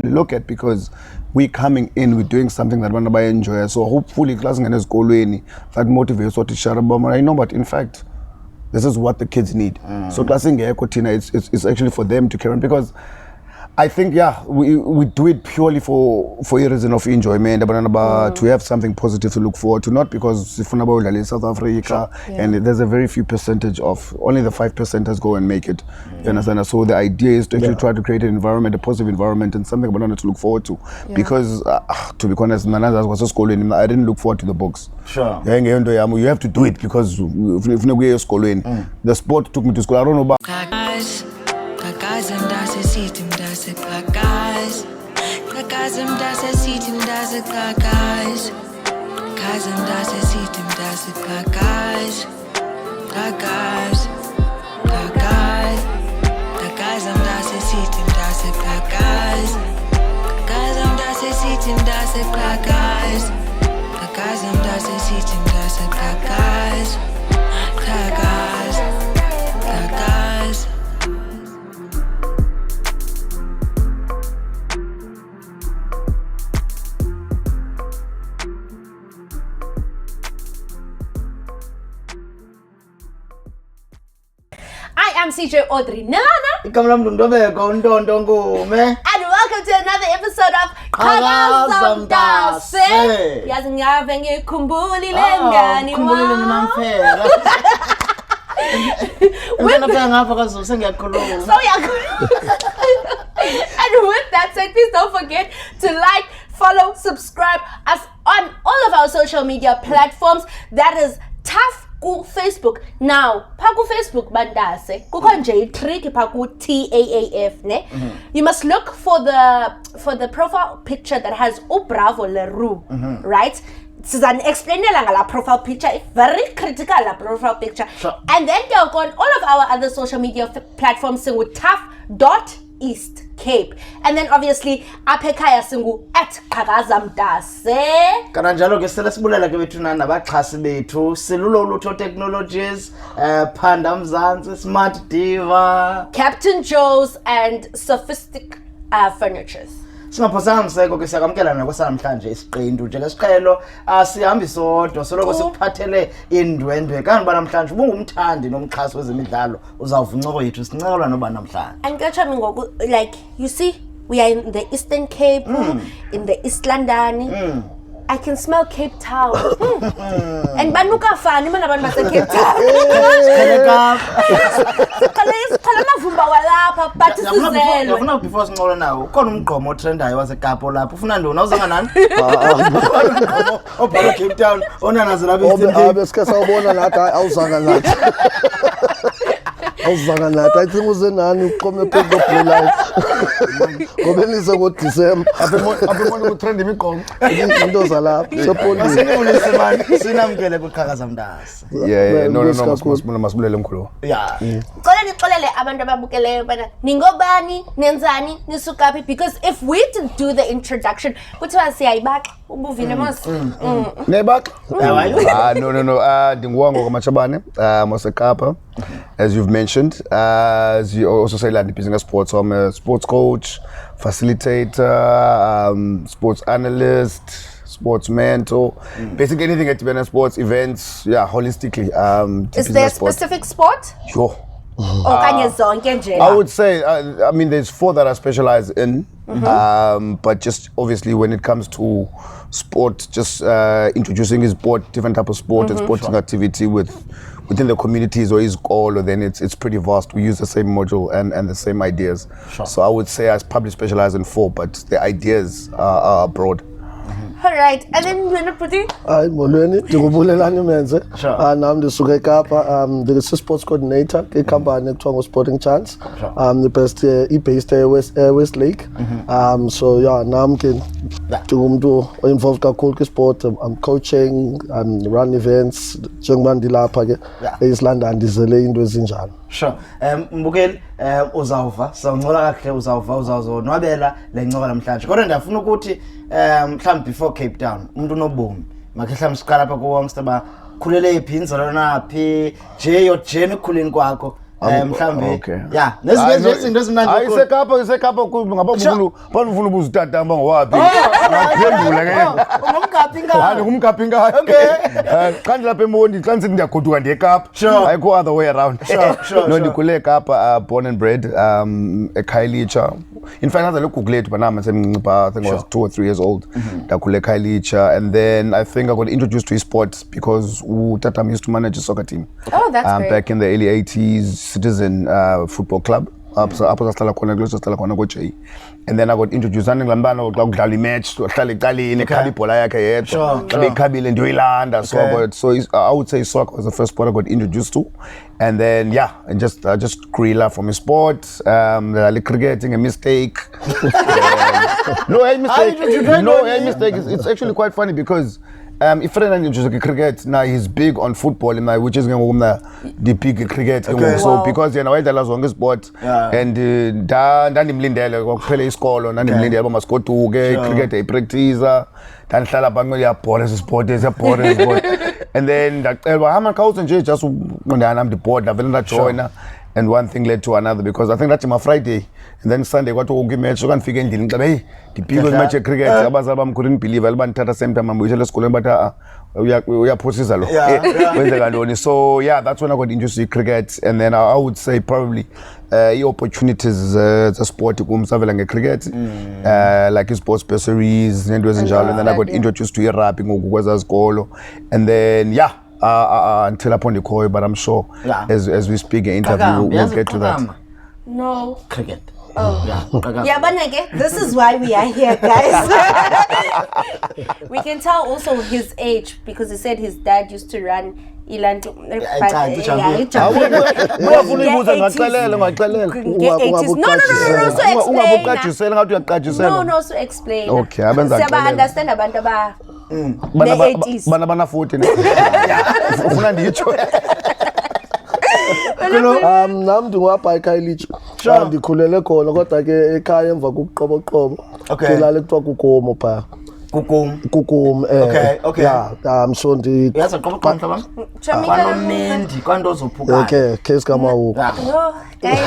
probably look at, because we're coming in, we're doing something that we enjoy. So hopefully class that motivates what is I know, but in fact, this is what the kids need. So classing it's actually for them to carry on, because I think, we do it purely for a reason of enjoyment, to have something positive to look forward to, not because if in South Africa, and there's a very few percentage of, only the 5% go and make it. You understand? So the idea is to actually try to create an environment, a positive environment, and something to look forward to. Because, to be honest, I didn't look forward to the books. Sure. You have to do it, because if you school the sport took me to school. I don't know about Qhakaza Mntase sithi Mntase Qhakaza. Qhakaza Mntase sithi Mntase Qhakaza. Qhakaza Mntase sithi Mntase Qhakaza. Qhakaza. Qhakaza. Qhakaza Mntase sithi Mntase Qhakaza. Qhakaza Mntase sithi Mntase Qhakaza. Qhakaza Mntase sithi Mntase Qhakaza. Qhakaza. Qhakaza. I am CJ Audrey Nana. And welcome to another episode of Qhakaza Mntase. Yazi ngave ngikhumbule lengane and with that said, please don't forget to like, follow, subscribe us on all of our social media platforms. That is tough. Ku Facebook now paku Facebook Mntase kukho nje trick paku TAAF ne. You must look for the profile picture that has Bravo Leroux, right? Sizan explainela ngala profile picture, very critical la profile picture. Sure. And then go on all of our other social media platforms singu tough.East Cape, and then obviously apekhaya singu @Qhakaza Mntase. Kananjalo ke selesibulela ke bethu nabaxhasi bethu Silulo Lutho Technologies, Phanda Mzansi, Smart Diva, Captain Joe's, and Sophistic Furnitures. Singaphosanga mseko ke siyakamkela nakwasamhlanje isiqindu nje lesiqhelo asihambi sodwa soloko sikuphathele indwendwe kanti namhlanje ubungumthandi nomxhasi wezemidlalo uzawuvuncoko yethu sincekelwa noba namhlanje. And kacha ngoku, like you see, we are in the Eastern Cape, in the East London. I can smell Cape Town. And banuka fani mana abantu base Cape Town. Sikhala mavumba walapha but sizelo. Yafuna before sinqola nawo. Ukhona umgqomo otrendayo waseKapa lapho. Ufuna ntoni awuzanga nani? Obhala Cape Town onanazela bese. Besike sawubona nathi awuzanga nathi. Awuzanga nathi. I think uzenani uqome phezu koBlue Ngobelise ngo December. apho trend imiqomo. Into zalapha. Sepolice. Sinibulise man. Sinamkele kuQhakaza Mntase. Yeah, no, masibulele mkhulu. Yeah. Xolele abantu ababukeleyo bana ningobani, nenzani, nisukaphi, because if we didn't do the introduction, kuthiwa siyayibaka ubuvile mos. Nebak? No. Ndingwanga kwa Matshabane, Mosekapa, as you've mentioned. As you also say, like business sports, so I'm a sports coach, facilitator, sports analyst, sports mentor, basically anything at business sports events, holistically. Is there a specific sport? Sure. I would say, I mean, there's 4 that I specialize in, but just obviously when it comes to sport, just introducing a sport, different type of sport and sporting activity within the communities or his goal, then it's pretty vast. We use the same module and the same ideas. Sure. So I would say I probably specialize in 4, but the ideas are broad. All right, and then we're not putting. Hi, molweni, ndingubulelani Menze. Sure. Nam ndisuka eKapa, the sports coordinator ecompany ekuthiwa Sporting Chance. The best based West Lake. So yeah, nam ke ndingumntu involved kakhulu kwisport. I'm coaching and run events njengoba ndilapha ke eEast London ndizele into ezinjalo. Sure. Mbukeli uzawuva sawuncola kahle uzawuzonwabela le ncoka namhlanje. Kodwa ndiyafuna ukuthi mhlawumbe before Cape Town umuntu unobomi makhe mhlawumbe siqala apha kuwo mstaba khulele iphi inzalo naphi nje your journey ekhuleni kwakho mhlambi okay. yeah nezinto ezimnandi ayisekapa ngaba ufuna ubuzitatamba ngowaphi ngaphendula ke ngumkaphi ngayo xa ndilapha emondi xa ndisithi ndiyagoduka ndiye Kapa ayikho other way around no ndikhule Kapa born and bred eKhayelitsha. In fact ngazalwa eGugulethu banama semncinci I think I was 2 or 3 years old ndakhule eKhayelitsha, and then I think I got introduced to sports because Tatam used to manage a soccer team Great. back in the early 80s, Citizen Football Club apho sasihlala khona koJ, and then I got introduced ngilambana xa kudlala imatch hlala ecaleni ekhaba ibhola yakhe yedwa xa bekhabile ndiyoyilanda. So I would say soccer was the first sport I got introduced to, and then I just grew love from sport. The cricketing a mistake. No mistake. It's actually quite funny because if friend and introduced cricket now, he's big on football in which is going to the big cricket. So because why the last longest sport and ndandimlindele kwakuphela isikolo ndandimlindele ba must go to cricket practice then hlala bangwe ya ball sport and then ndacelwa hama khawuze nje just ungondana am the board navela ndajoina. And one thing led to another because I think that's my Friday, and then Sunday got to give match. So can figure ending. Hey, the people match cricket. Abazalbam couldn't believe. Alban tata same time. We just school, but we are process alo. So that's when I got interested in cricket, and then I would say probably opportunities the sport kumsavela cricket, like sports bursaries and then I got introduced to rapping ukwaza skolo, and then until upon the call, but I'm sure as we speak in interview we'll get to that. No. Cricket. Yeah, but again, this is why we are here, guys. We can tell also his age because he said his dad used to run Ilanto. No. So explain. Okay, I understand abantu ba the 80s. Bana 14. Ufuna nditsho. Nam ndingwapha eKhayelitsha ndikhulele khona kodwa ke ekhaya emva kokuqoboqobo ndilale kuthiwa kukomo phaa kukum okay so ndi yaza qoboqobo mhlaba kwanomendi kwanto zophuka case kamawu guys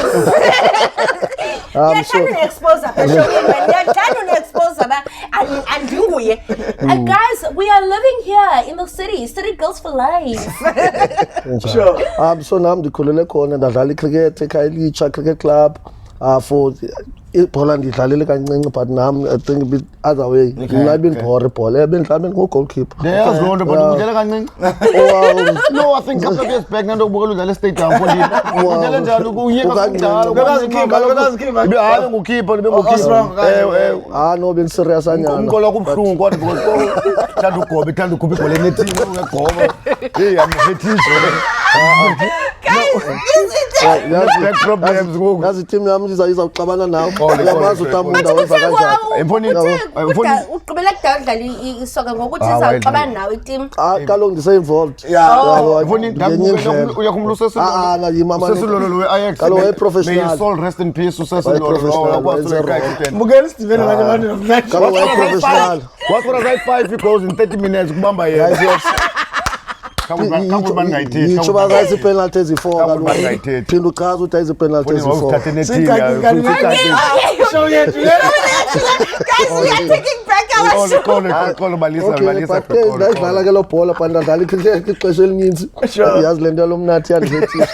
so expose and guys, we are living here in the city girls for life. So nam ndikhulele khona ndadlala icricket eKhayelitsha Cricket Club for ibhola ndidlalele kancinci, but nam I think a bit other way. Mna bendibhora ibhola bendidlala ngogoalkeeper. Yazi loo nto but udlala kancinci. No, I think couple of years back nando ubukela udlala stadium for you. Udlala njalo ukuyeka kudala. Hayi ngukeeper no ben serious anyana. Umqolo kubhlungu kodwa thanda ugobe thanda ukhupha ibhola enethini ungegoba. Hey I'm fetish. Guys, problems ngoku. Yazi team yami izawuxabana nawe. Yamazi utamunda wenza kanjani. Uqhubela kudala isoka ngokuthi izawuxabana nawe team. Kaloku ndise-involved. Uyakhumula na yimama Ajax. Kaloku e-professional. May soul rest in peace usesilolo. Bukela Steven abanye abantu namhlanje. Kaloku e-professional. What was I 5 goals in 30 minutes kubamba yena. Yitsho bazazi penalty ezi-4 kaloku phinda uchaza ukuthi ayizi penalty ezi-4 ndayidlala ke lo bhola but ndadlala ixesha elininzi yazi le nto yalo mnathi yandithethisa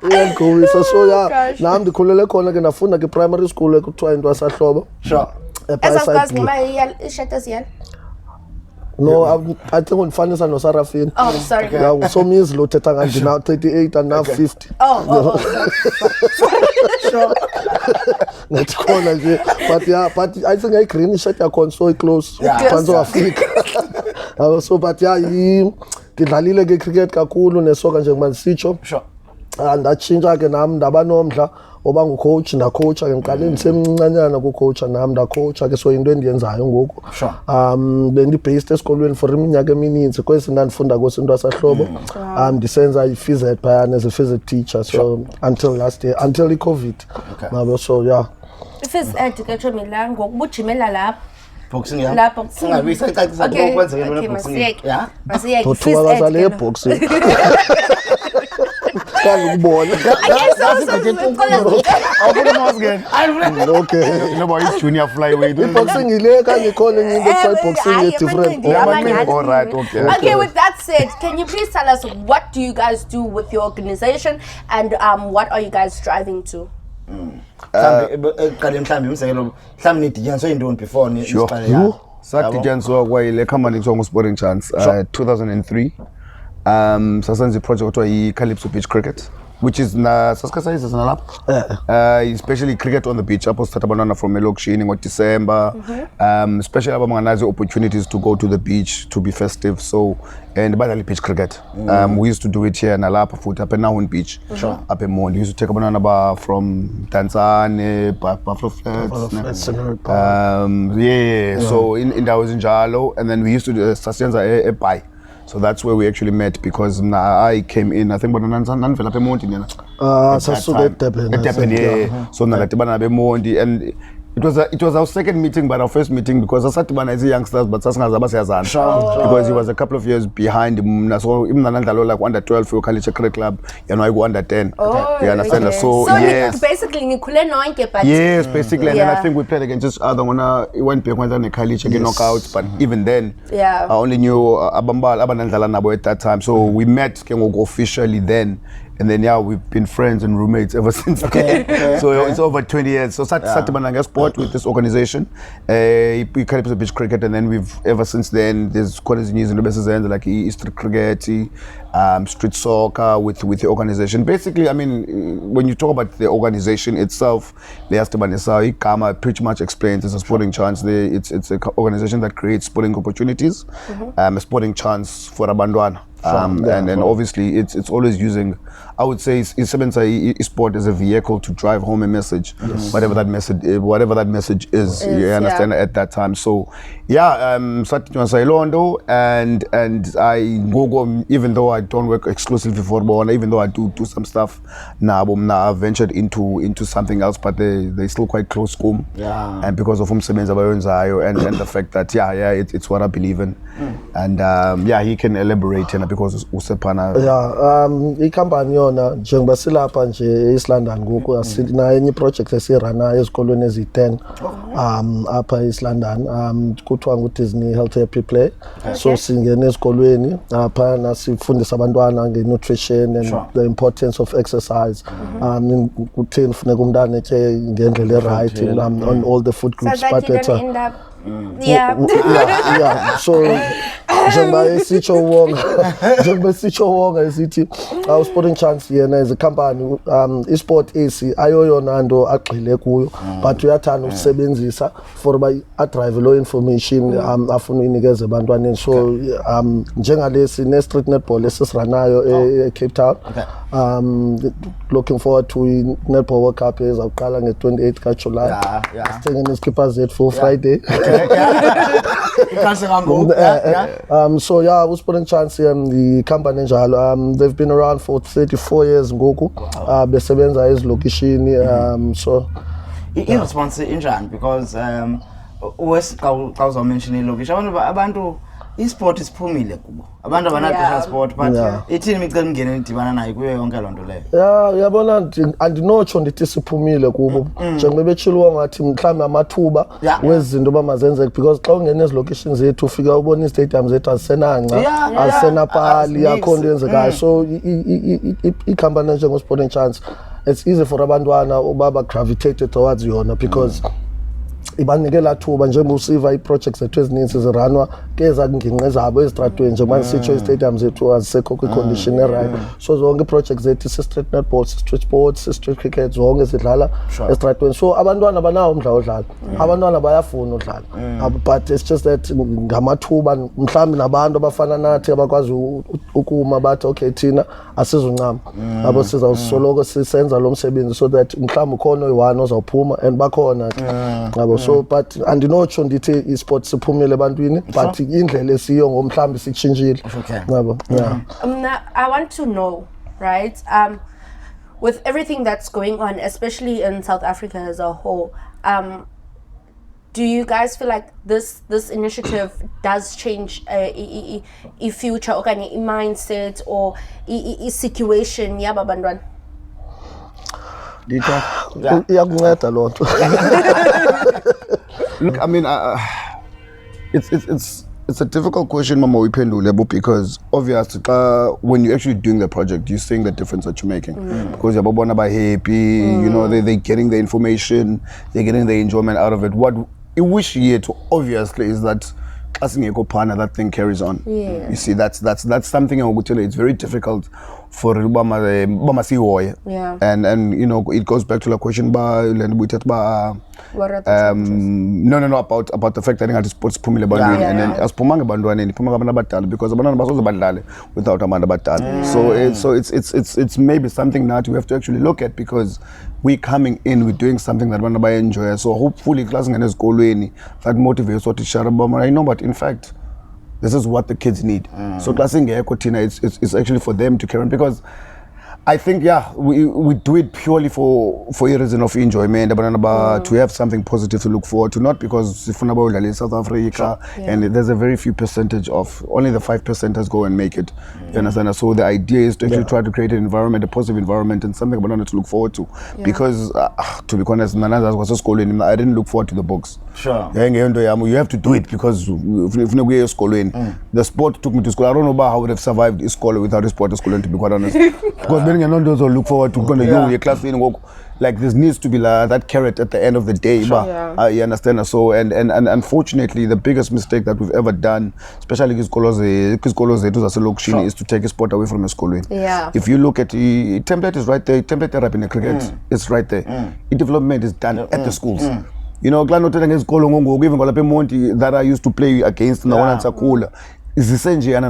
uyandigowisa so nam ndikhulele khona ke ndafunda ke primary school ekuthiwa intwasahlobo. No, I think undifanisa noSarafina. Oh, sorry. Yeah, so means lo thetha ngandi now 38 and now 50. Oh. Sure. That's khona nje. But I think I green shirt yakho so close. Kwanzo Africa. So but ngidlalile ke cricket kakhulu nesoka njengoba ndisitsho. Sure. Ndatshintsha ke nam ndaba nomdla oba ngucoach ndacoacha ke ngiqale ndisemncanyana kucoacha nam ndacoacha ke so into endiyenzayo ngoku. Bendibased esikolweni for iminyaka emininzi kwesi ndandifunda kuso intwasahlobo. Ndisenza i-phys ed phayana as a phys ed teacher so until last year until i-COVID. Mabo so phys ed ke tshomela ngokubujimela lapha boxing ya. La boxing. Singabi sayicacisa Okay, kwenzeke okay, boxing. masiyeke. Yeah. Masiyeke. Dothuka First aid, bazale Kena. eboxing. Kangibona. Okay, so Awufuna mouse again. Okay. No boy, it's junior flyweight. Boxing ile kangikhona enye into ekuthiwa boxing is different. Yeah, but Amanye all right, okay. Okay, with that said, can you please tell us what do you guys do with your organization and what are you guys striving to? Qale mhlambi umsekelo mhlambi nidityaniswe yintoni before ni Sure. isiqale ya. Sadityaniswa kwayile company kuthiwa ngu-Sporting Chance 2003. Sasenza iproject kuthiwa yi-Calypso Beach Cricket, which is sasikhasayiza sinalapha especially cricket on the beach apho sithatha abantwana from elokishini ngoDisemba, especially abanganazo opportunities to go to the beach to be festive, so and badlala beach cricket. We used to do it here nalapha futhi apha eNahon Beach, apha eMondi. We used to take abantwana from Mntase, Buffalo Flats, so indawo ezinjalo, and then we used to do sasenza eBhayi. So that's where we actually met, because I came in, I think, but nanvela apha eMonti nina. Sasuka eDurban. eDurban, so naladibana beMonti, and it was our second meeting, but our first meeting, because asadibana as youngsters, but sasingazaba siyazana. Because he was a couple of years behind him, so even nandlalo like under 12 for Khalicha Cricket Club, you know, I go under 10. You understand? Okay. So yes. Basically nikhule nonke, but Yes, basically, and then Yeah. I think we played against each other when I went back when I Khalicha get knockouts, but even then, Yeah. I only knew Abambal Abanandala Nabo at that time. So we met Kengogo officially then, and then yeah, we've been friends and roommates ever since. then. So it's over 20 years. So Satibananga sport with this organization, we Calypso Beach Cricket, and then we've ever since then there's quite news in the best end like Easter cricket, street soccer with the organization. Basically, I mean, when you talk about the organization itself, the Astabanesa Ikama pretty much explains it's a sporting chance. It's an organization that creates sporting opportunities, a sporting chance for Abandwana. And obviously it's always using, I would say, sport as a vehicle to drive home a message, whatever that message is, you understand, at that time. So yeah, Londo, and I go, even though I don't work exclusively for Bona, even though I do some stuff now, I've ventured into something else, but they still quite close home. And because of and the fact that it's what I believe in, and he can elaborate, and because usepana ikhampani yona njengoba silapha nje eEast London ngoku asinayo enye project esirana ezikolweni ezi10 apha eEast London kuthiwa nguDisney Health Happy Play. So singena ezikolweni apha nasifundisa abantwana ngenutrition and the importance of exercise, kutheni funeka umntana etye ngendlela right on all the food groups, so that but you don't end up so njengoba esitsho Wonga esithi Sporting Chance yena as a company isport esi ayoyona nto agxile kuyo, but uyathanda ukusebenzisa for ba adrive lo information afuna uyinikeza abantwaneni. So njengalesi ne street netball esisiranayo eCape Town, looking forward to netball World Cup ezawuqala nge-28 kaJuly. Sithenge iskipper zethu for Friday. So Sporting Chance, the company njalo, they've been around for 34 years ngoku, besebenza ezilokishini, so i-response injani, because xa uzawumenshina ilokishi abantu i-sport isiphumile kubo, abantu abanaxesha sport, but ithini imiceli mingeni nidibana nayo kuyo yonke loo nto leyo? Uyabona, andinotsho ndithi siphumile kubo, njengoba betshilo ngathi mhlawumbi amathuba wezinto bamazenzeke, because xa ungena ezilokishini zethu ufika ubona i-stadium zethu azisenanca, azisenapali, akho nto yenzekayo. So ikhampani njengoSporting Chance, it's easy for abantwana uba bagravitate towards yona, because ibanikela thuba njengoba usiva ii-projects zethu ezininzi ziranwa keza ngingqi zabo ezitratweni, njengoba ndisitsho ii-stadium zethu azisekho kwi-condition right. So zonke ii-projects zethu si-street netball, si-street sports, si-street cricket, zonke zidlala esitratweni. So abantwana banawo umdla wodlala, abantwana bayafuna udlala, but it's just that ngamathuba mhlawumbi nabantu abafana nathi abakwazi ukuma bathi okay thina asizuncama, abo sizawusoloko sisenza lo msebenzi, so that mhlawumbi ukhona oyi-one ozawuphuma, and bakhona ke. So but andinotsho ndithi i-sport siphumile ebantwini, but indlela esiyo ngomhlawumbi sitshintshile. I want to know, right, with everything that's going on, especially in South Africa as a whole, do you guys feel like this initiative does change a future or a mindset or a situation yaba bantwana? Iyakunceda loo nto. Look, I mean, it's a difficult question, Mama Wipendulebo, because obviously when you're actually doing the project, you're seeing the difference that you're making. Because you're happy, you know, they're getting the information, they're getting the enjoyment out of it. What I wish here to obviously is that that thing carries on. Yeah. You see, that's something I would tell you. It's very difficult for Yeah. And you know, it goes back to the question What are the no about the fact that I sports phumile bandweni and then asiphumanga bandwaneni phuma abantu abadala because abantwana basoze badlale without abantu abadala. So it's maybe something that we have to actually look at, because we coming in, we're doing something that abantu enjoy. So hopefully class ngene ezikolweni that motivates otishara I know, but in fact this is what the kids need. So class ingekho thina, it's actually for them to carry on, because I think we do it purely for a reason of enjoyment, to have something positive to look forward to, not because sifuna bawudlala in South Africa and there's a very few percentage of only the 5%ers go and make it. You understand? So the idea is to actually try to create an environment, a positive environment, and something to look forward to. Because to be honest, I didn't look forward to the books. Sure. You have to do it because the sport took me to school. I don't know about how I would have survived school without a sport school, to be quite honest. Because many non those look forward to going to your class in work. Like there needs to be that carrot at the end of the day. Sure. You understand? So and unfortunately the biggest mistake that we've ever done, especially is to take a sport away from a school. If you look at the template is right there, template therapy in the cricket is right there. The development is done at the schools. You know, that I used to play against the one at Sakula is essentially and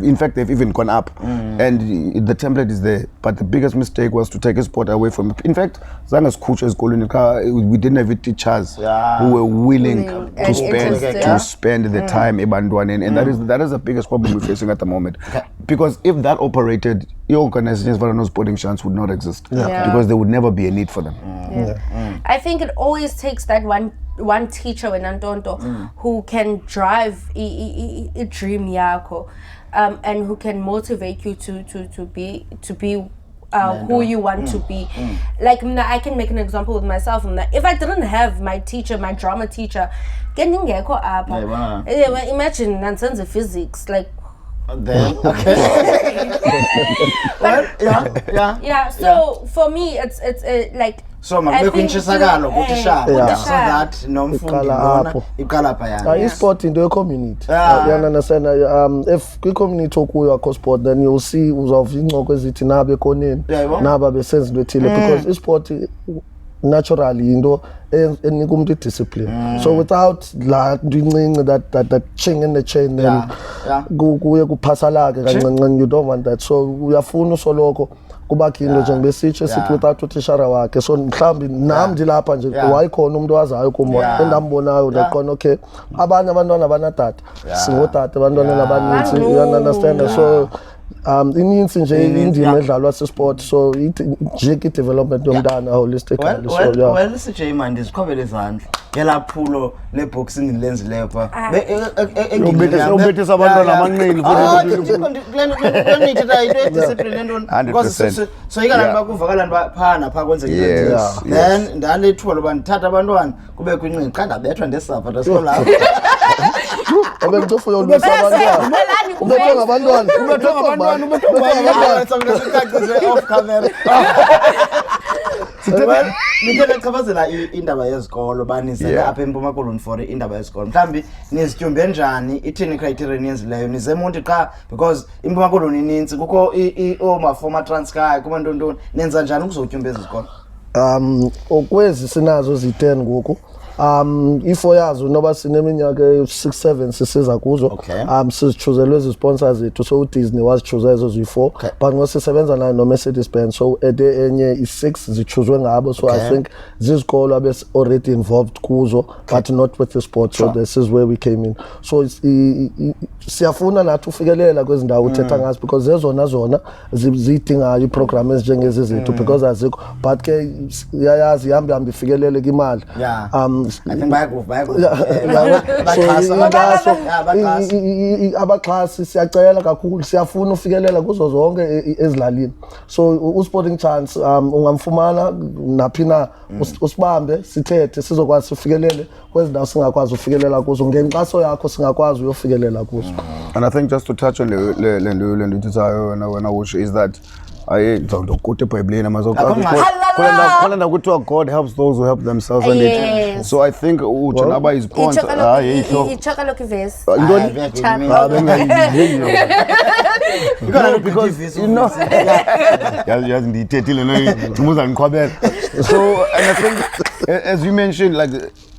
in fact they've even gone up and the template is there, but the biggest mistake was to take a sport away from it. In fact, Zanga's coaches we didn't have teachers who were willing to spend the time and that is the biggest problem we're facing at the moment. Because if that operated, your organizations for no sporting chance would not exist because there would never be a need for them. I think it always takes that one teacher in Antonto who can drive a dream yako, and who can motivate you to be who you want to be. Like I can make an example with myself. If I didn't have my teacher, my drama teacher, imagine nonsense physics, like. Then so for me it's like so makuyinchisakalo kutishara so that nomfundi lona iqala phayana i-sport into ye-community. You understand? If kwi-community okuyo akho sport, then you'll see uzawuva incoko ezithi naba ekoneni naba besenza into ethile, because i-sport naturally into enika umuntu discipline. So without that ching in the chain, then kuye kuphasalake kancinci, you don't want that. So uyafuna usoloko kubakho into njengoba sitsho sithi without utishara wakhe. So mhlawumbi nam ndilapha nje wayikhona umuntu owazayo kum endambonayo ndaqona okay abanye abantwana abanatata singootata abantwana abaninzi, you understand? So inintsi nje indima edlalwa sesport, so nje i-development yomntana holistically. So well CJ man ndizikhobele izandla ngelaphulo le-boxing lenzileyo pha ubethisa abantwana amanqini so ikalani bakuvakalani phana phaa kwenzeke then ndalethuba loba ndithatha abantwana kube kwinqini xa ndabethwa ndesapha ndasolapho abengitofuya ulwisa abantwana ubethwe ngabantwana off camera. Nike ndachapazela indaba yezikolo banize apha eMpuma Koloni for indaba yezikolo. Mhlambi nizityumbe njani ithini criteria niyenzileyo nizemonti qha because eMpuma Koloni ininzi kukho oma former Transkei kuma ntontoni nenza njani ukuzotyumba ezikolo? Okwezi sinazo zi10 ngoku. I4 yazo noba sineminyaka 6-7 sisiza kuzo. Sizichuzelwe ezi sponsors zethu, so uDisney wazichuza ezo zi4 but ngosisebenza nayo no Mercedes Benz, so enye i6 zichuzwe ngabo. So I think zizikolo abes already involved kuzo but not with the sport. So this is where we came in. So siyafuna nathi ufikelela kwezi ndawo uthetha ngazo because zona zidingayo iprogram ezinjengezi zethu because azikho, but ke yayazi ihambe ifikelele imali. think bayakuva abaxhasi siyacela kakhulu siyafuna ufikelela kuzo zonke ezilalini so uSporting Chance ungamfumana naphi na usibambe sithethe sizokwazi ufikelele kwezindawo singakwazi ufikelela kuzo ngenxaso yakho singakwazi uyofikelela kuzo. And I think just to touch on le nto itsayo wena usho is that ngizawukude eBhayibhelini khona kuthiwa God helps those who help themselves and it. So I think uJonaba is point ichoka lokhu verse because you know yazi ndiyithethile nomuza ngiqhwabela. So and I think as you mentioned like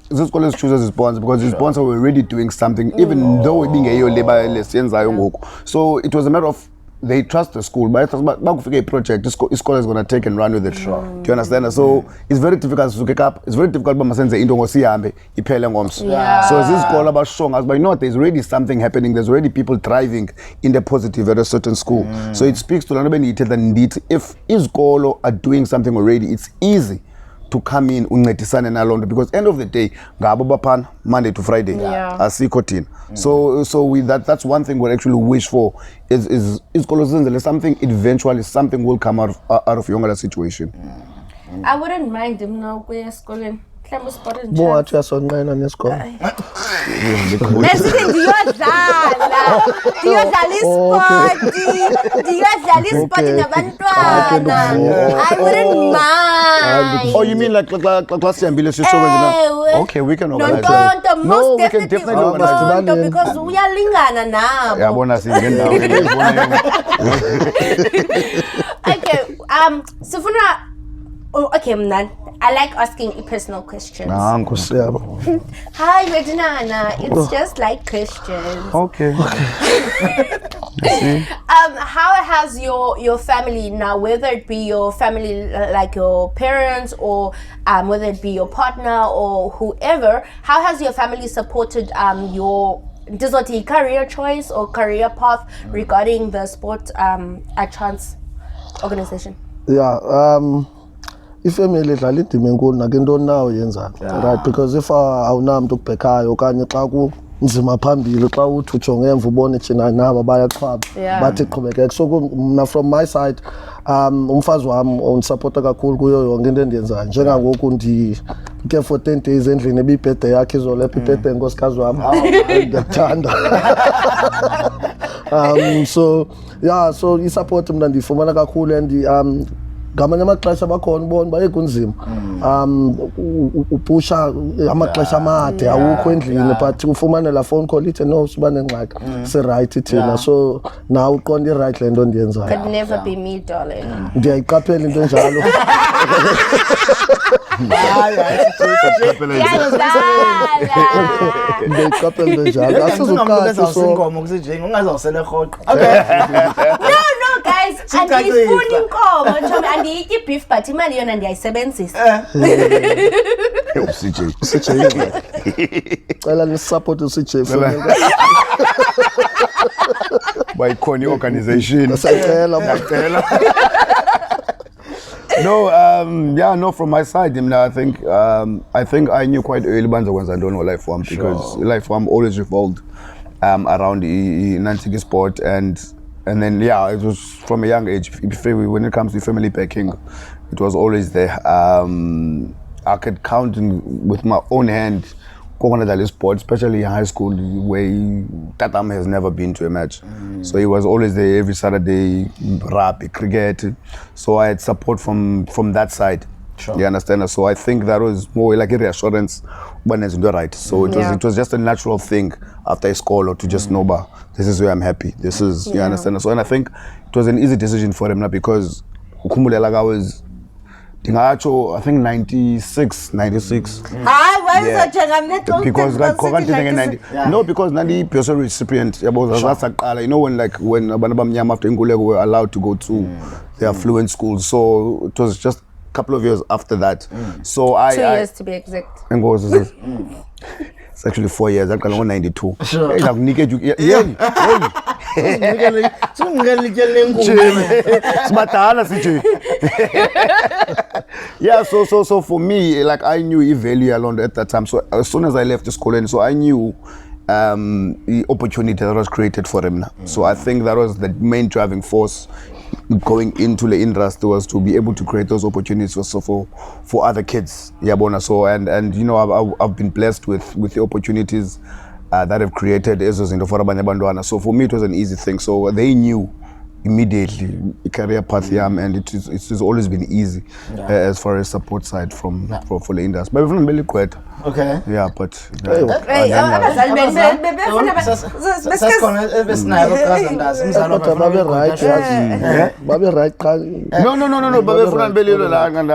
this school is chooses sponsor because his sponsor were already doing something even though we being a labor lesiyenzayo ngoku. So it was a matter of they trust the school, but bakufika a project, this school is going to take and run with it. Sure. Do you understand? So it's very difficult to pick up. It's very difficult but masenze into ngosihambe iphele ngomso. So this is called about strong us, but you know what, there's already something happening. There's already people thriving in the positive at a certain school. So it speaks to if izikolo are doing something already, it's easy to come in uncedisane nalonto because end of the day ngabo baphana Monday to Friday asikho thina. So with that's one thing we actually wish for is izikolo something eventually something will come out of your situation. I wouldn't mind him now kuya esikoleni. Mhlawumbe uSporting Chance. Bo athi uyasonqena nesikolo. Mesithi ndiyodlala isport nabantwana. I wouldn't mind. Oh, you mean like class yambile sisho okay, we can organize that. No, we can definitely organize that because uyalingana nabo. Yabona singendawo. Okay, sifuna okay, Mnan. I like asking personal questions. Hi, Reginana. It's just like questions. Okay. How has your family now, whether it be your family like your parents or whether it be your partner or whoever, how has your family supported your career choice or career path regarding the sport at Chance organization? Yeah. Ifamily idlala indima enkulu nakentoni nawo yenzayo right because if awunamntu ukubhekayo okanye xa kunzima phambili xa uthi ujonge emva ubone thina naba bayaqhwaba bathi qhubekeke so mna from my side umfazi wami undisupporta kakhulu kuyo yonke into endiyenzayo njengangoku ndike for 10 days endlini ebibirthday yakhe izolo happy birthday nkosikazi wami ndiyakuthanda. So yeah so isupport mna ndiyifumana kakhulu and ngamanye amaxesha bakhona ubona baye kunzima upusha amaxesha amade awukho endlini but ufumane la phone call ithi no siba nengxaki se right thina so now uqonda I right lento ndiyenzayo. Could never be me darling. Ndiyayiqaphela into enjalo. Ndiyayiqaphela into enjalo asizuqala so inkomo kusije ungazawusele rhoqo. Okay. No guys, andifuni inkomo nje andiyityi beef but imali yona ndiyayisebenzisa. CJ cela ni support CJ by Connie organization. Ngiyacela. No, from my side, I think I knew quite early banza kwenza ntoni life farm because life farm always revolved around Nantiki sport and then it was from a young age. When it comes to family backing, it was always there. I could count with my own hand sport, especially in high school, where Tatam has never been to a match. So he was always there every Saturday, rugby, cricket. So I had support from that side. Sure. You understand? So I think that was more like a reassurance when it's right. So it was just a natural thing after a school to just know, this is where I'm happy. This is, you understand? So and I think it was an easy decision for him now because Ukumulela was I think 96. Why is that? Because because Nandi Peso recipient you know when Abanabamnyam after Ngulego were allowed to go to their affluent schools. So it was just a couple of years after that. So 2 years to be exact. It's actually 4 years. I got 92. Sure. Hey, yeah, so for me, like I knew value alone at that time. So as soon as I left the school, and so I knew the opportunity that was created for him. So I think that was the main driving force going into the industry, was to be able to create those opportunities also for other kids. Yeah, Bona. So and you know, I've been blessed with the opportunities that have created Ezos in the Forabanya Bandwana. So for me, it was an easy thing. So they knew immediately career path, and it has always been easy as far as support side for the industry. But we're really quite. Okay. Yeah, but no, but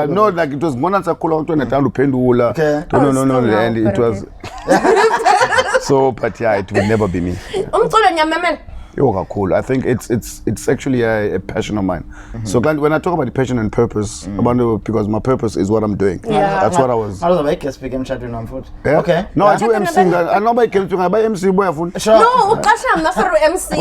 no, like it was Monansa Kula to Natal Pendula. No, and it was so, but yeah, it would never be me. Cool. I think it's actually a passion of mine. So when I talk about the passion and purpose, because my purpose is what I'm doing. Yeah. That's what I was. I was like, I speak chatting on foot. Yeah? Okay. No, I do MC. I know by Kelvin. I buy MC boy phone. Sure. No, I'm not for MC.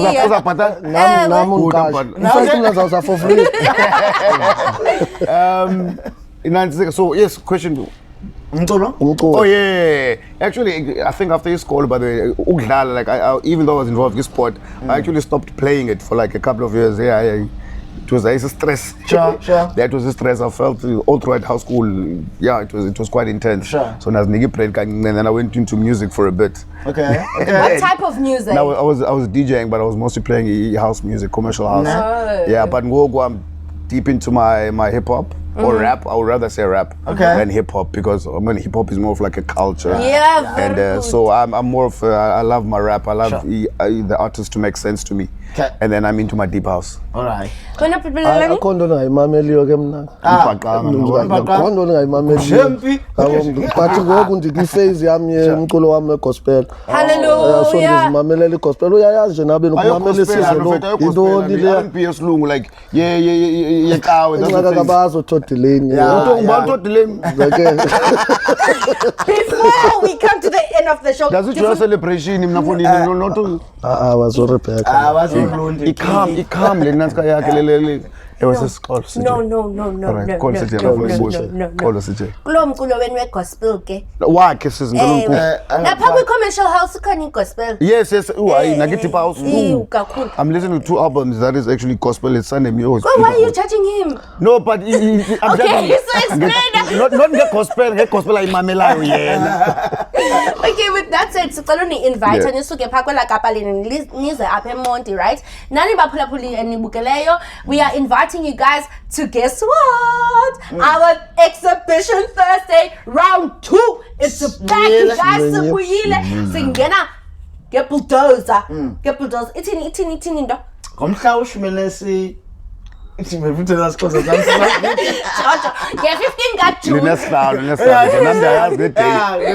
So yes, question. Oh yeah. Actually, I think after school, by the way, like I even though I was involved in sport, I actually stopped playing it for like a couple of years. Yeah, it was a stress. Sure. That was a stress I felt all throughout high school. Yeah, it was quite intense. Sure. So now and then I went into music for a bit. Okay. What type of music? Now I was DJing, but I was mostly playing house music, commercial house. No. Yeah, but I'm deep into my hip hop. Or rap, I would rather say rap than hip hop, because hip hop is more of like a culture. Yeah, and so I'm more of I love my rap. I love the artists to make sense to me. Okay. And then I'm into my deep house. All right. Wena Bulelani? Akhondo ngayimameli yoke mna. Akhondo ngayimameli. Jempi. But ngoku ndikwi-phase yami yomculo wami wegospel. Hallelujah. So ndizimamelela igospel. Uyayazi nje nabe nokumamela isizwe intoni le R&B yesilungu like yecawe. ingxaka kabazo todileni. Before we come to the end of the show, Does it do a celebration? Not wazorebheka. Ikam le nanska yakhe le. It was a call. no. Call City. Kulo mculo wenu wegospel ke. Wakhe sizingelo. Lapha kwi-commercial house khona igospel. Yes. Nagithi house. Kakhulu. I'm listening to 2 albums that is actually gospel. It's Sunday music. Well, why are you judging him? No, but Okay, so explain. not the gospel like mamelayo yena. Okay, with that said, sicela ni-invite nisuke phaa kwela kapa lini nize apha eMonti, right? Nani baphulaphuli enibukeleyo, we are inviting you guys to guess what? Our exhibition Thursday round 2. It's back, you guys. Sibuyile singena ngebulldozer. Ngebulldozer. Ithini ndo? Ngomhla uShumelesi Nge-15 kaJuni. Linesihlalo. Nami ndiyayazi ngeday.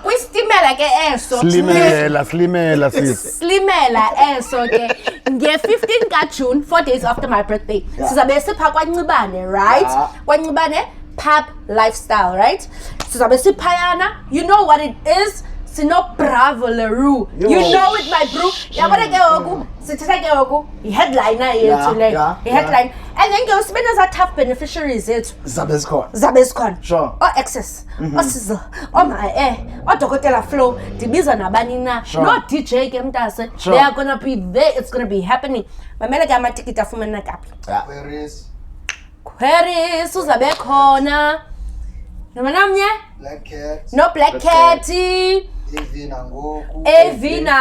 Kwistimela ke eso. Slimela sis. Slimela eso ke. Nge-15 kaJuni, 4 days after my birthday. Sizabe sipha kwaNcibane, right? kwaNcibane pub lifestyle, right? Sizabe siphayana. You know what it is? Sino Bravo Leroux. You know it, my bro. Yabona ke ngoku sithatha ke ngoku i-headliner yethu le. I-headline. And then go spend as a tough beneficiaries yethu. Zabe sikhona. Sure. Access. Sizzle. My Dokotela Flow. Dibiza nabani na. No DJ ke Mntase. They are gonna be there. It's gonna be happening. Mamela ke amatikiti afumana kaphi. Queries uzabe khona. Nomnye? Black Cat. No Black Cat. Evina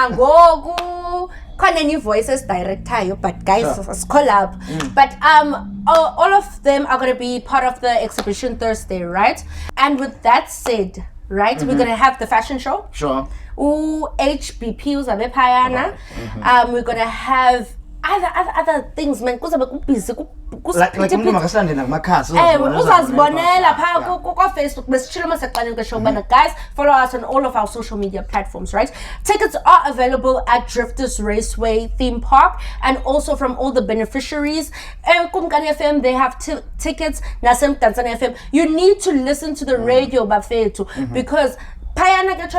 ngoku. Khona any voices director, but guys, it's collab. But all of them are going to be part of the exhibition Thursday, right? And with that said, right, we're going to have the fashion show. Sure. HBP uzabe phayana. We're going to have other things man kuzabe kubusy like umuntu makasilandela kumakhasi uzazibonela pha ku Facebook besitshilo masexane ngesho bana guys follow us on all of our social media platforms, right? Tickets are available at Drifters Raceway theme park and also from all the beneficiaries. Kumkani FM they have tickets nasem Tanzania FM. You need to listen to the radio bafethu because payana ke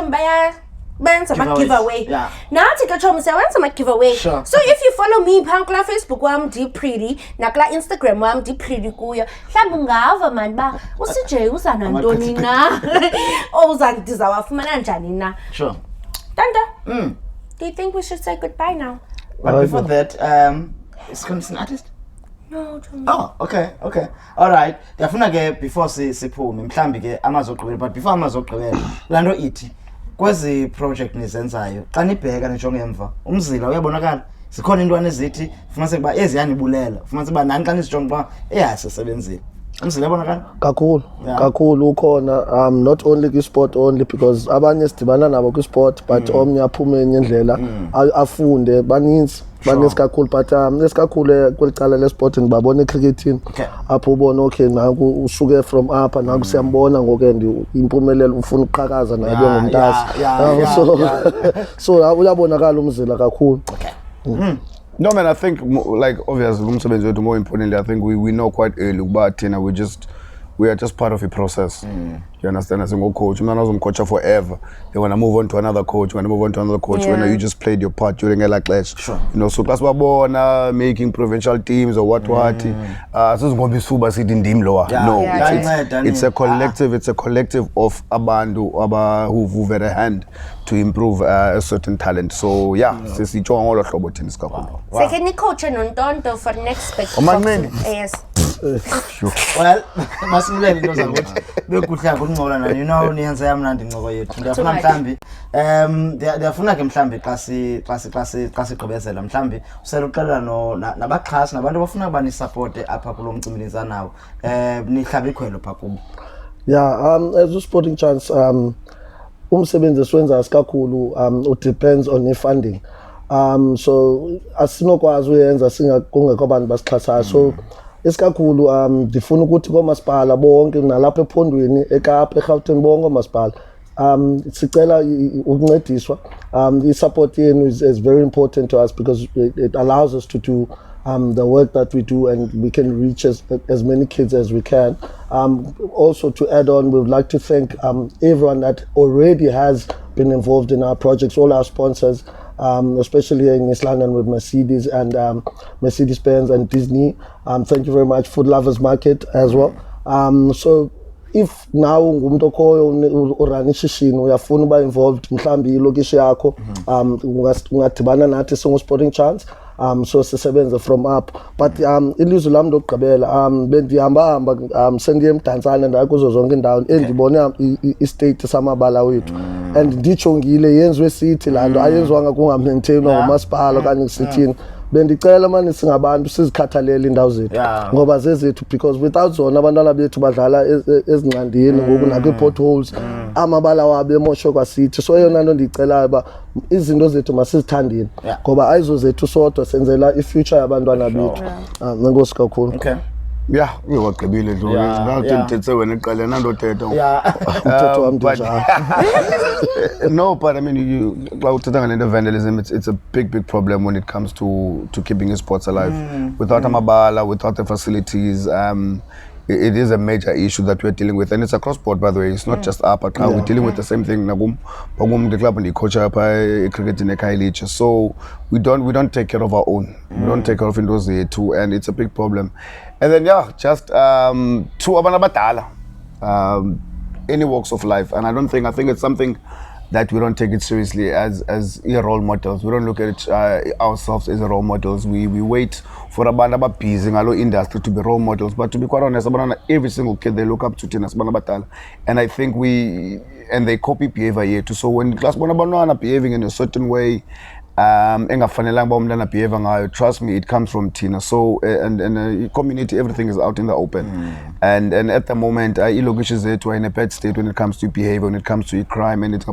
benza ama giveaway. Nathi ke chomi siyawenza ama giveaway. So if you follow me pha kula Facebook wami Deep Pretty na kula Instagram wami Deep Pretty kuyo, mhlawumbe ungava man ba uCJ uza nantoni na uzandizawafumana njani na. Sure. Tanda. Do you think we should say goodbye now? But before that, is Khona an artist? No, Tommy. Oh, okay. All right. Yafuna ke before siphume mhlambi ke amazogqibela, but before amazogqibela lando ithi kwezi project nizenzayo xa nibheka nijonge emva umzila uyabonakala zikhona intwana ezithi fumanise kuba eziyanibulela fumanise kuba nani xa nisijonge ba eyasisebenzile umzila uyabonakala kakhulu ukhona not only kwi-sport only because abanye sidibana nabo kwi-sport but omnye aphume enye indlela afunde baninzi kakhulu but esikakhulu kwelicala le-sport ndibabona ecricketini apho ubona okay naku usuke from apha naku siyambona ngoku and impumelelo ufuna ukuqhakaza naye ngomntase so uyabonakala umzila kakhulu. No man, I think like obviously umsebenzi wethu more importantly I think we know quite early ukuba thina we are just part of a process. You understand? As a coach, man, I was coach forever. They want to move on to another coach. When you just played your part during a clash. Sure. You know, so class wabona making provincial teams or what. So it's going to be super sitting dim lower. No, it's a collective. It's a collective of abandu who very hand to improve a certain talent. So yeah, sisi chonga all hlobo thini sikakhulu. Second coach Nontonto for next spec. Yes. Well, masimulele into zakuthi bekuhla kuncola nani, you know niyenza yamnandi incoko yethu ndiyafuna mhlambi ndiyafuna ke mhlambi xa sigqibezela mhlambi usela uqala nabaxhasi nabantu abafuna ukuba ni support apha kulo mcimbi nawo nihlabe ikhwelo pha kubo. As a sporting chance umsebenzi esiwenza sikakhulu it depends on the funding. So asinokwazi uyenza kungekho abantu basixhasayo. So esikakhulu ndifuna ukuthi komasipala bonke nalapha ephondweni eKapa eGauteng bonke omasipala sicela ukuncediswa. I-support yenu is very important to us because it allows us to do the work that we do and we can reach as many kids as we can. Also to add on, we would like to thank everyone that already has been involved in our projects, all our sponsors, especially here in East London with Mercedes and Mercedes-Benz and Disney. Thank you very much. Food Lovers Market as well. So if now ngumuntu okhoyo urana ishishini uyafuna uba involved mhlambi ilokishi yakho ungadibana nathi Sporting Chance. So sisebenza from up but ilizwe lami lokugqibela bendihamba sendiye eMntasane ndakuzo zonke indawo endibone i-state samabala wethu and ndijongile yenziwe city lanto ayenziwanga kungamaintainwa ngomasipala okanye sithini. Bendicela manje singabantu sizikhathalele indawo zethu ngoba zezethu because without zona abantwana bethu badlala ezincandini ngoku nakwi-potholes amabala wabo emosho kwasithi. So eyona nto ndiyicelayo uba izinto zethu masizithandeni ngoba ayizo zethu sodwa senzela i-future yabantwana bethu. Nenkosi kakhulu. Yeah, we were kabile nto. Ngithethe wena eqale nandothetha. Umthetho wami njalo. No, but I mean vandalism, it's a big problem when it comes to keeping sports alive. Without amabala, without the facilities, it is a major issue that we're dealing with, and it's across board, by the way. It's not just up at we're dealing with the same thing. The club and the coach up cricket in a so we don't take care of our own. We don't take care of those too, and it's a big problem. And then just to abanabatala, any walks of life, and I think it's something that we don't take it seriously as role models. We don't look at ourselves as role models. We wait for abantu busy in our industry to be role models. But to be quite honest, every single kid they look up to Tina Batala, and I think they copy behavior here too. So when class behaving in a certain way, engafanelanga uba umntana behave ngayo. Trust me, it comes from Tina. So and community, everything is out in the open. And at the moment ilokishi zethu are in a bad state when it comes to behavior, when it comes to crime, and it's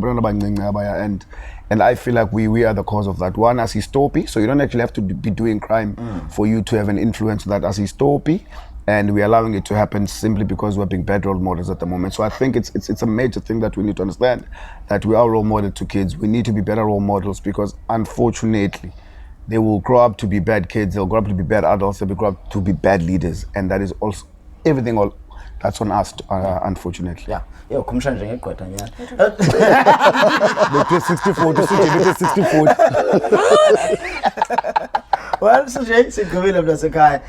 and I feel like we are the cause of that. One, as histopi, so you don't actually have to be doing crime for you to have an influence that as histopi, and we're allowing it to happen simply because we're being bad role models at the moment. So I think it's a major thing that we need to understand, that we are role model to kids. We need to be better role models, because unfortunately they will grow up to be bad kids, they'll grow up to be bad adults, they'll grow up to be bad leaders, and that is also everything all that's on us, unfortunately. Yeah. Yo, kumsha njengegqwetha nyana. Between 60-40, Well, Suje sigqibile mntasekhaya.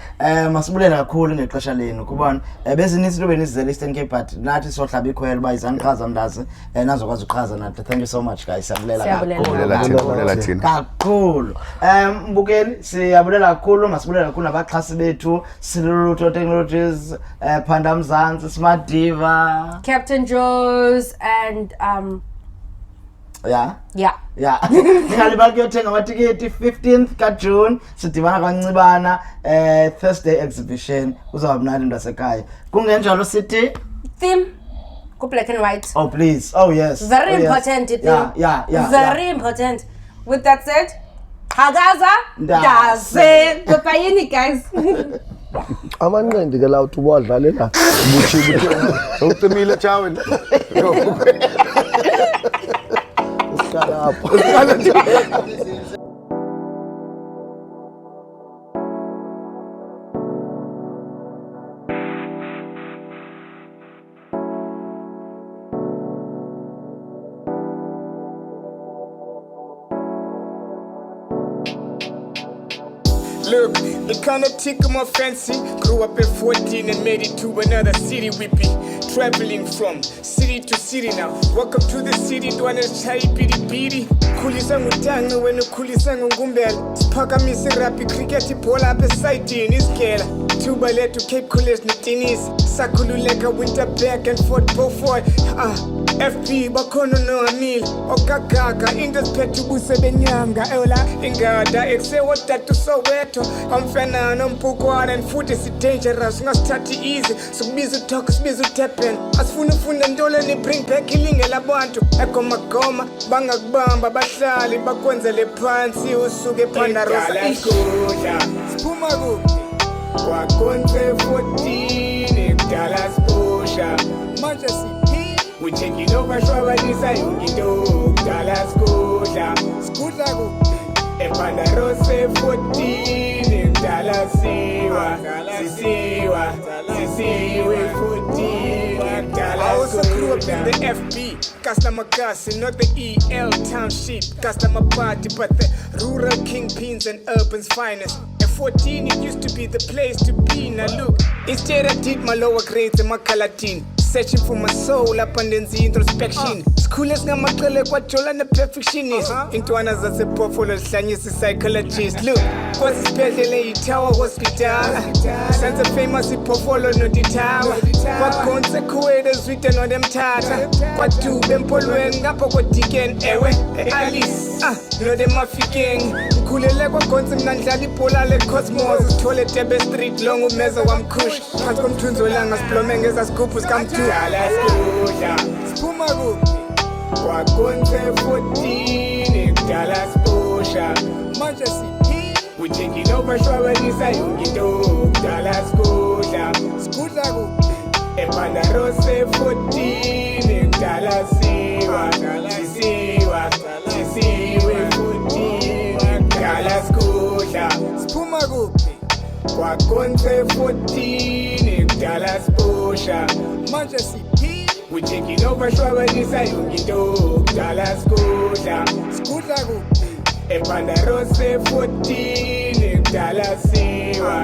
Masibulela kakhulu ngexesha lenu kubona bezininzi into benizizela Eastern Cape, but nathi sohlaba ikhwela uba izani Qhaza Mntase nazokwazi uqhaza nathi. Thank you so much guys. Siyabulela kakhulu. Mbukeli siyabulela kakhulu, masibulela kakhulu nabaxhasi bethu, Siluluto Technologies, Phanda Mzansi, Smart Diva, Captain Joe's, and yeah. Ngalibala kuyothenga amatiketi 15th kaJune sidibana kancibana Thursday exhibition kuzaba mnandi mntasekhaya. Kungenjalo sithi theme go black and white. Oh please. Oh yes. Very important theme. Yeah. Very important. With that said, Qhakaza Mntase. Goodbye guys. Amanqindi ke la uthi ubadlalela ucimile chawe. Look, it kinda tickle my fancy. Grew up at 14 and made it to another city. We be traveling from city to city now. Welcome to the city, Dwana Chai Bidi Bidi. Kulisa ngutanga when ukulisa ngumbela. Sphakamisa rap cricket bola beside in iskela. Tuba let to Cape Coolest Nitinis. Sakululeka winter back and forth Beaufort. FP bakono no amil okagaga indesphethu busebenyanga eola ingada eksewotatu soweto amfana nompukwana and futhi si dangerous ngasithathi easy sokubiza talk sibiza tappen asifuna ufunda ntolo ni bring back ilinge labantu egomagoma bangakubamba bahlali bakwenzele phansi usuke phanda rosa iskudla siphuma kuphi kwakonze 14 ekudala sibusha manje we taking over Shwabanisa Yungito, Dallas Skudla kuphi Ephanda Rose 14 Dallas Sisiwa 14 Dallas. I also grew up in the FB, customer Kasi, not the EL township, customer party, but the rural kingpins and urban's finest. At 14 it used to be the place to be. Now look, instead I did my lower grades and my Calatin, searching for my soul up and then the introspection. School is not my color, what you're the perfectionist. Into another portfolio, Chinese psychologist. Look, what's the special tower hospital? Sense of famous portfolio, no the tower. What consequences written on them tata? What do them polwen up or what dicken? Ewe, Alice, no them African. Kulele kwa konse mnandlali pola le cosmos. Toilet tebe street long umeza wam kush. Pas kom tunzo langas plomenge za skupus kam tu. Dallas Skudla siphuma kuphi kwakonze 14 Dallas Pusha manje sithi we taking over Shwabanisa Yungito Dallas Skudla kuphi Ephanda Rose 14 Dallas Sisiwa 14 Dallas Skudla siphuma kuphi kwakonze 14 Dallas Pusha manje sithi we taking over Shwabanisa Yungito Dallas Skudla kuphi Ephanda Rose 14 Dallas Sisiwa